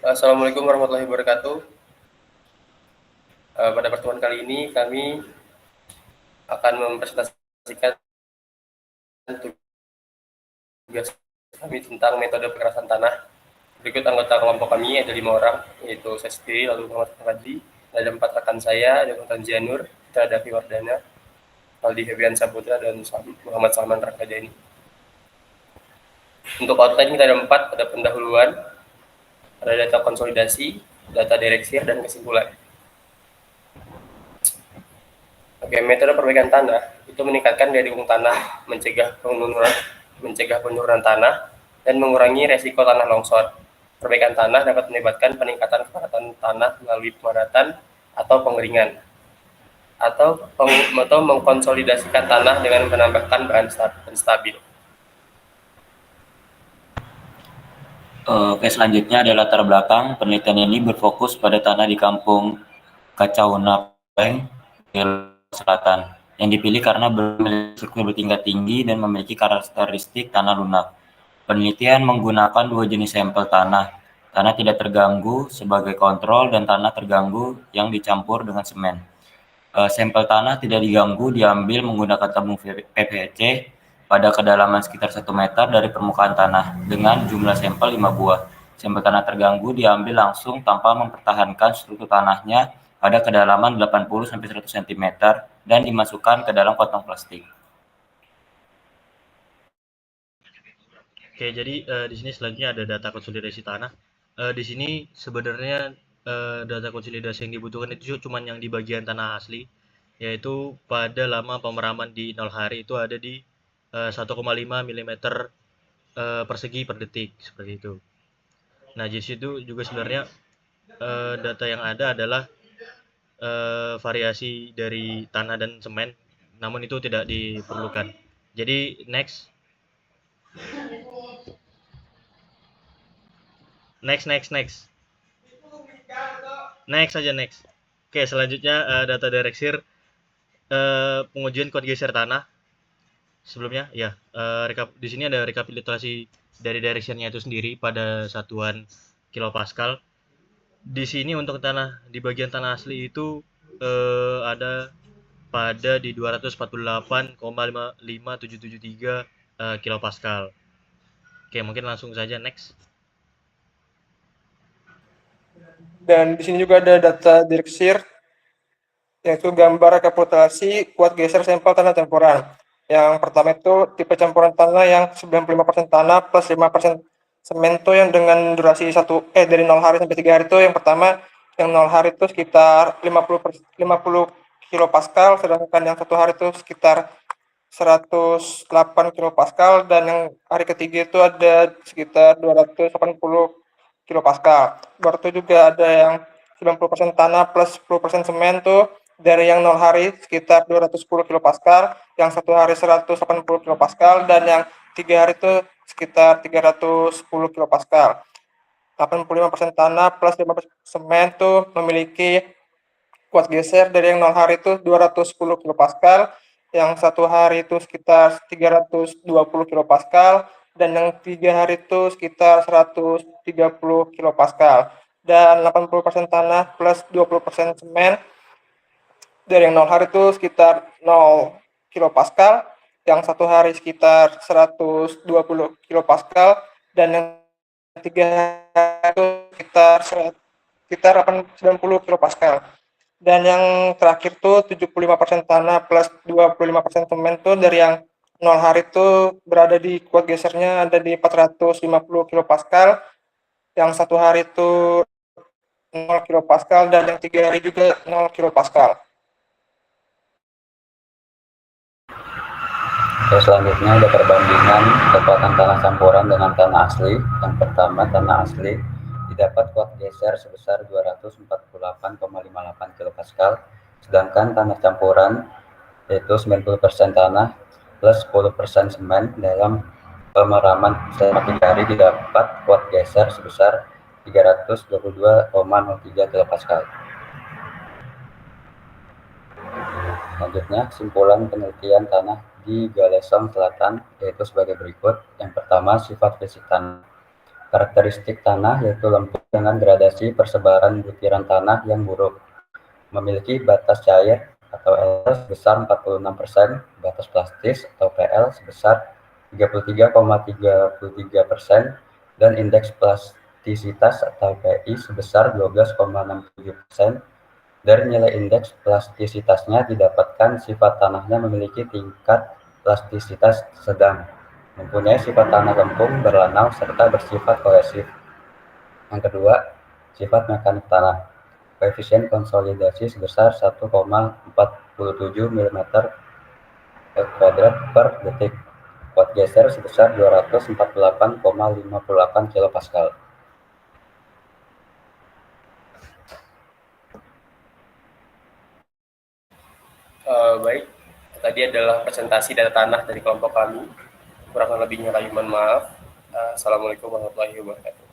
Assalamualaikum warahmatullahi wabarakatuh. Pada pertemuan kali ini kami akan mempresentasikan tugas kami tentang metode pekerasan tanah. Berikut anggota kelompok kami ada 5 orang, yaitu saya sendiri, lalu Muhammad Fadli, ada 4 rekan saya, ada Muhammad Janur, ada Davi Wardana, Aldi Febrian Saputra, dan Muhammad Salman Rakadani. Untuk outline kita ada 4, ada pendahuluan, ada data konsolidasi, data direksir, dan kesimpulan. Oke, metode perbaikan tanah itu meningkatkan daya dukung tanah, mencegah penurunan tanah, dan mengurangi resiko tanah longsor. Perbaikan tanah dapat melibatkan peningkatan kepadatan tanah melalui pemadatan atau pengeringan, atau mengkonsolidasikan tanah dengan menambahkan bahan stabil. Oke, selanjutnya adalah latar belakang. Penelitian ini berfokus pada tanah di kampung Kacaunapeng, Selatan, yang dipilih karena memiliki struktur bertingkat tinggi dan memiliki karakteristik tanah lunak. Penelitian menggunakan 2 jenis sampel tanah tidak terganggu sebagai kontrol dan tanah terganggu yang dicampur dengan semen. Sampel tanah tidak diganggu diambil menggunakan tabung PVC pada kedalaman sekitar 1 meter dari permukaan tanah dengan jumlah sampel 5 buah. Sampel tanah terganggu diambil langsung tanpa mempertahankan struktur tanahnya pada kedalaman 80-100 cm dan dimasukkan ke dalam kantong plastik. Oke, jadi di sini selanjutnya ada data konsolidasi tanah. Di sini sebenarnya data konsolidasi yang dibutuhkan itu cuma yang di bagian tanah asli, yaitu pada lama pemeraman di 0 hari itu ada di 1,5 mm persegi per detik, seperti itu. Nah, di situ juga sebenarnya data yang ada adalah variasi dari tanah dan semen, namun itu tidak diperlukan. Jadi next aja next. Oke, selanjutnya data direksir pengujian kuat geser tanah. Sebelumnya ya, di sini ada rekapitulasi dari direksirnya itu sendiri pada satuan kilopascal. Di sini untuk tanah di bagian tanah asli itu ada pada di 248,5773 kilopascal. Oke, mungkin langsung saja next. Dan di sini juga ada data direksir, yaitu gambar rekapitulasi kuat geser sampel tanah campuran. Yang pertama itu tipe campuran tanah yang 95% tanah plus 5% semen itu yang dengan durasi dari 0 hari sampai 3 hari itu yang pertama yang 0 hari itu sekitar 50 kilopascal, sedangkan yang 1 hari itu sekitar 108 kilopascal, dan yang hari ketiga itu ada sekitar 280 kilopascal. Baru itu juga ada yang 90% tanah plus 10% semen tuh dari yang 0 hari sekitar 210 kilopascal, yang 1 hari 180 kilopascal, dan yang 3 hari itu sekitar 310 kilopascal. 85% tanah plus 15% semen tuh memiliki kuat geser dari yang 0 hari itu 210 kilopascal, yang 1 hari itu sekitar 320 kilopascal, dan yang 3 hari itu sekitar 130 kilopascal. Dan 80% tanah plus 20% semen dari yang 0 hari itu sekitar 0 kilopascal, yang 1 hari sekitar 120 kilopascal, dan yang 3 hari itu sekitar 90 kilopascal. Dan yang terakhir tuh 75% tanah plus 25% semen tuh dari yang 0 hari itu berada di kuat gesernya ada di 450 kilopascal, yang 1 hari itu 0 kilopascal, dan yang 3 hari juga 0 kilopascal. Oke, selanjutnya ada perbandingan kekuatan tanah campuran dengan tanah asli. Yang pertama, tanah asli didapat kuat geser sebesar 248,58 kilopascal, sedangkan tanah campuran yaitu 90% tanah plus 10% semen dalam pemeraman selama 3 hari didapat kuat geser sebesar 322,03 kilopascal. Selanjutnya, kesimpulan penelitian tanah di Galesong Selatan yaitu sebagai berikut. Yang pertama, sifat fisik tanah. Karakteristik tanah yaitu lempung dengan gradasi persebaran butiran tanah yang buruk. Memiliki batas cair atau L sebesar 46%, batas plastis atau PL sebesar 33,33%, dan indeks plastisitas atau PI sebesar 12,67%. Dari nilai indeks plastisitasnya didapatkan sifat tanahnya memiliki tingkat plastisitas sedang, mempunyai sifat tanah lempung, berlanau, serta bersifat kohesif. Yang kedua, sifat mekanik tanah. Koefisien konsolidasi sebesar 1,47 mm kuadrat per detik. Kuat geser sebesar 248,58 kPa. Baik, tadi adalah presentasi data tanah dari kelompok kami. Kurang lebihnya kami mohon maaf. Assalamualaikum warahmatullahi wabarakatuh.